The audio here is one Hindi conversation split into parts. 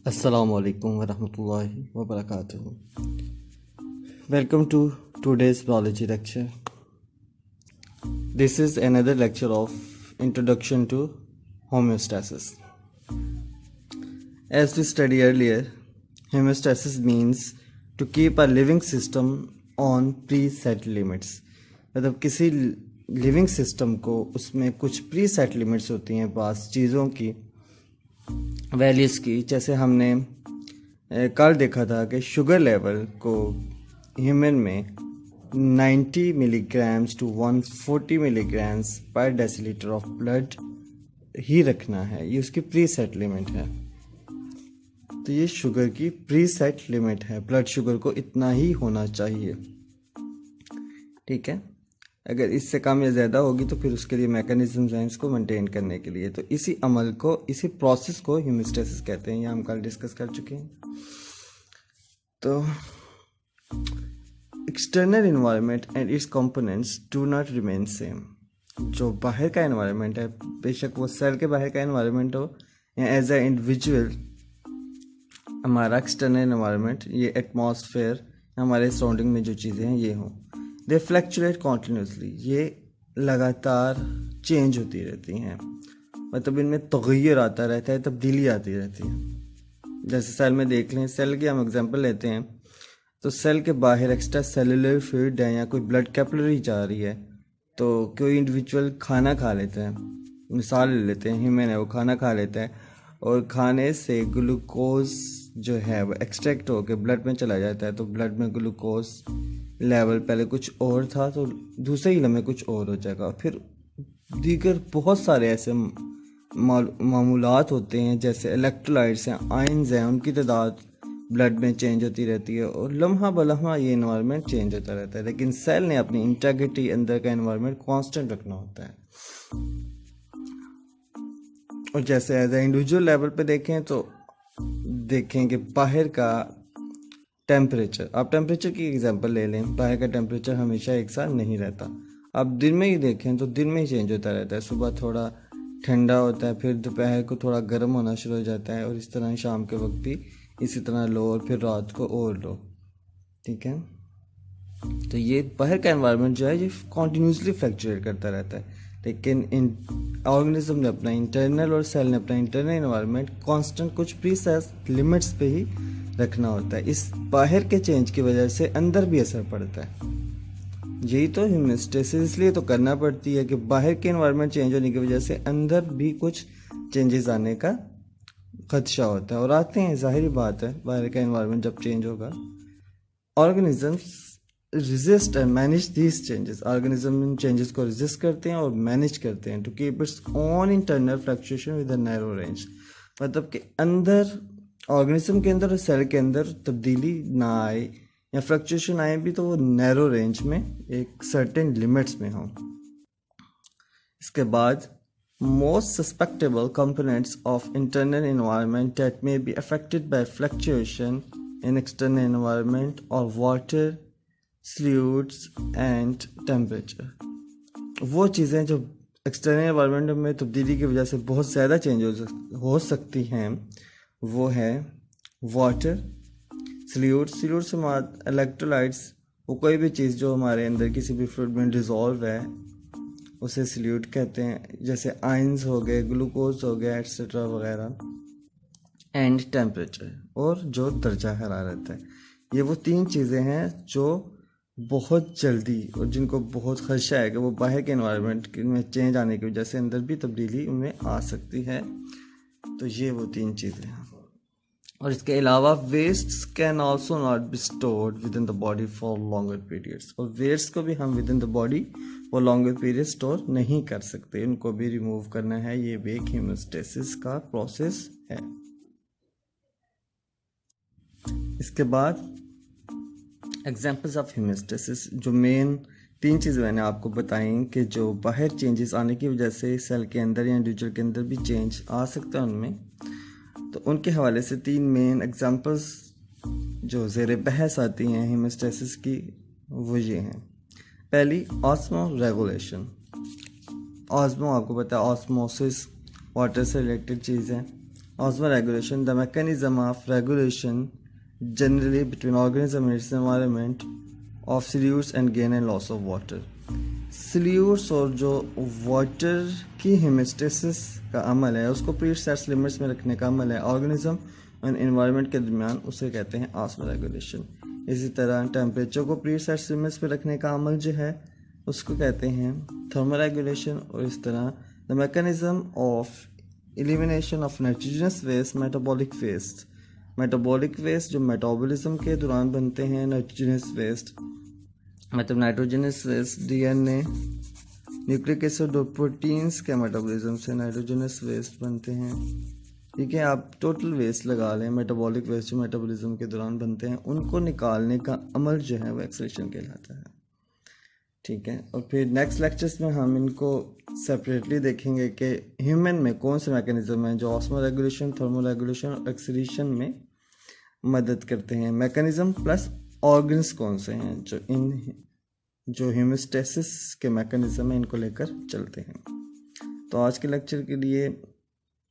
Assalamu alaikum warahmatullahi wabarakatuh. Welcome to today's biology lecture. This is another lecture of Introduction to Homeostasis. As we studied earlier, homeostasis means to keep a living system on preset limits. मतलब किसी लिविंग सिस्टम को उसमें कुछ प्रीसेट लिमिट्स होती हैं पास चीज़ों की वैल्यूज़ की। जैसे हमने कल देखा था कि शुगर लेवल को ह्यूमन में 90 मिलीग्राम्स टू 140 मिलीग्राम्स पर डेसीलीटर ऑफ ब्लड ही रखना है, ये उसकी प्रीसेट लिमिट है। तो ये शुगर की प्रीसेट लिमिट है, ब्लड शुगर को इतना ही होना चाहिए, ठीक है। अगर इससे कम या ज़्यादा होगी तो फिर उसके लिए मैकेनिज्म्स हैं इसको मेंटेन करने के लिए। तो इसी अमल को, इसी प्रोसेस को होमियोस्टेसिस कहते हैं, ये हम कल डिस्कस कर चुके हैं। तो external environment and it's components do not remain same. जो बाहर का इन्वायरमेंट है, बेशक वो सेल के बाहर का इन्वायरमेंट हो या एज ए इंडिविजुअल हमारा एक्सटर्नल इन्वायरमेंट, ये एटमॉस्फेयर, हमारे सराउंडिंग में जो चीज़ें हैं ये हों, दे फ्लैक्चुएट कॉन्टिन्यूसली, ये लगातार चेंज होती रहती हैं। मतलब इनमें तग़य्युर आता रहता है, तब्दीली आती रहती है। जैसे सेल में देख लें, सेल की हम एग्जांपल लेते हैं तो सेल के बाहर एक्स्ट्रा सेलुलर फ्लूइड है या कोई ब्लड कैपिलरी जा रही है, तो कोई इंडिविजुअल खाना खा लेता है, मिसाल ले लेते हैं ह्यूमन है, वो खाना खा लेता है और खाने से ग्लूकोज जो है वो एक्सट्रैक्ट होकर ब्लड में चला जाता है। तो ब्लड में ग्लूकोज लेवल पहले कुछ और था तो दूसरे ही लम्हे कुछ और हो जाएगा। फिर दीगर बहुत सारे ऐसे मामूलात होते हैं जैसे इलेक्ट्रोलाइट्स हैं, आयंस हैं, उनकी तादाद ब्लड में चेंज होती रहती है और लम्हा बलम्हा ये इन्वायरमेंट चेंज होता रहता है। लेकिन सेल ने अपनी इंटीग्रिटी, अंदर का इन्वायरमेंट कांस्टेंट रखना होता है। और जैसे एज ए इंडिविजुअल लेवल पे देखें तो देखें कि बाहर का टेम्परेचर, आप टेम्परेचर की एग्जांपल ले लें, बाहर का टेम्परेचर हमेशा एक साथ नहीं रहता। आप दिन में ही देखें तो दिन में ही चेंज होता रहता है। सुबह थोड़ा ठंडा होता है, फिर दोपहर को थोड़ा गर्म होना शुरू हो जाता है और इस तरह शाम के वक्त भी इसी तरह लो और फिर रात को और लो, ठीक है। तो ये बाहर का एनवायरनमेंट जो है ये कॉन्टीन्यूसली फ्लक्चुएट करता रहता है। लेकिन इन ऑर्गेनिज्म ने अपना इंटरनल और सेल ने अपना इंटरनल एनवायरनमेंट कांस्टेंट कुछ प्रीसेस लिमिट्स पे ही रखना होता है। इस बाहर के चेंज की वजह से अंदर भी असर पड़ता है। यही तो होमियोस्टेसिस इसलिए तो करना पड़ती है कि बाहर के एनवायरनमेंट चेंज होने की वजह से अंदर भी कुछ चेंजेस आने का खदशा होता है और आते हैं, जाहिर बात है। बाहर का एनवायरनमेंट जब चेंज होगा, organisms resist and manage these changes. Organism इन चेंजेस को रेजिस्ट करते हैं और मैनेज करते हैं to keep its own internal fluctuation with a narrow range. मतलब कि अंदर ऑर्गेनिज्म के अंदर और सेल के अंदर तब्दीली ना आए या फ्लक्चुएशन आए भी तो वो नैरो रेंज में, एक सर्टेन लिमिट्स में हो। इसके बाद most susceptible components of internal environment that may be affected by fluctuation in external environment और वाटर, फ्लूइड्स एंड टेम्परेचर। वो चीज़ें जो एक्सटर्नल एनवायरनमेंट में तब्दीली की वजह से बहुत ज़्यादा चेंज हो सकती हैं, वो है वाटर, फ्लूइड्स से इलेक्ट्रोलाइट्स, वो कोई भी चीज़ जो हमारे अंदर किसी भी फ्लूइड में डिज़ोल्व है उसे फ्लूइड कहते हैं। जैसे आयंस हो गए, ग्लूकोज हो गया, एक्सेट्रा वगैरह। एंड टेम्परेचर, और जो दर्जा हरारत है। ये वो तीन चीज़ें हैं जो बहुत जल्दी और जिनको बहुत खदशा है कि वो बाहर के एनवायरनमेंट में चेंज आने की वजह से अंदर भी तब्दीली उनमें आ सकती है। तो ये वो तीन चीज़ें हैं। और इसके अलावा waste can also not be stored within the body for longer periods. और वेस्ट को भी हम within the body for longer period store नहीं कर सकते, उनको भी रिमूव करना है। ये भी एक होमियोस्टेसिस का प्रोसेस है। इसके बाद एग्जाम्पल्स ऑफ होमियोस्टेसिस, जो मेन तीन चीज़ें मैंने आपको बताई कि जो बाहर चेंजेस आने की वजह से सेल के अंदर या इंडिविजुअल के अंदर भी चेंज आ सकता है उनमें, तो उनके हवाले से तीन मेन एग्जाम्पल्स जो ज़ेर बहस आती हैं होमियोस्टेसिस की वो ये हैं। पहली, ऑस्मो रेगुलेशन। ऑस्मो आपको पता है, ऑस्मोसिस वाटर से रिलेटेड चीज़ है Osmoregulation, the mechanism of regulation generally between organism and its environment of solutes and gain and loss of water. solutes और जो वाटर की हेमोस्टेसिस का अमल है उसको प्रीसेट लिमिट्स में रखने का अमल है ऑर्गेनिज्म और एनवायरनमेंट के दरमियान, उसे कहते हैं ऑस्मोरेगुलेशन। इसी तरह टेम्परेचर को प्रीसेट लिमिट्स में रखने का अमल जो है उसको कहते हैं थर्मोरेगुलेशन। और इस तरह the mechanism of elimination of nitrogenous waste, metabolic waste जो मेटाबॉलिज्म के दौरान बनते हैं, नाइट्रोजनस वेस्ट मतलब nitrogenous waste DNA, nucleic acid और प्रोटीन्स के मेटाबॉलिज्म से नाइट्रोजनस वेस्ट बनते हैं। ठीक है, आप टोटल वेस्ट लगा लें, मेटाबॉलिक वेस्ट जो मेटाबॉलिज्म के दौरान बनते हैं उनको निकालने का अमल जो है वो एक्सक्रीशन कहलाता है। ठीक है, और फिर नेक्स्ट लेक्चर्स में हम इनको सेपरेटली देखेंगे कि ह्यूमन में कौन से मैकेनिज्म हैं जो ऑस्मोरेगुलेशन, थर्मोरेगुलेशन और एक्सक्रीशन में मदद करते हैं। मैकेनिज्म प्लस ऑर्गन्स कौन से हैं जो हेमोस्टेसिस के मैकेनिज्म है, इनको लेकर चलते हैं। तो आज के लेक्चर के लिए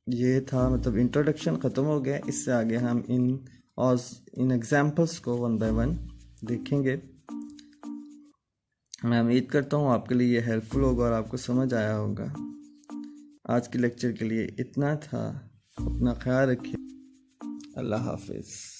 ये था, मतलब इंट्रोडक्शन ख़त्म हो गया। इससे आगे हम इन एग्जाम्पल्स को वन बाय वन देखेंगे। मैं उम्मीद करता हूँ आपके लिए ये हेल्पफुल होगा और आपको समझ आया होगा। आज के लेक्चर के लिए इतना था। अपना ख्याल रखिए। अल्लाह हाफिज़।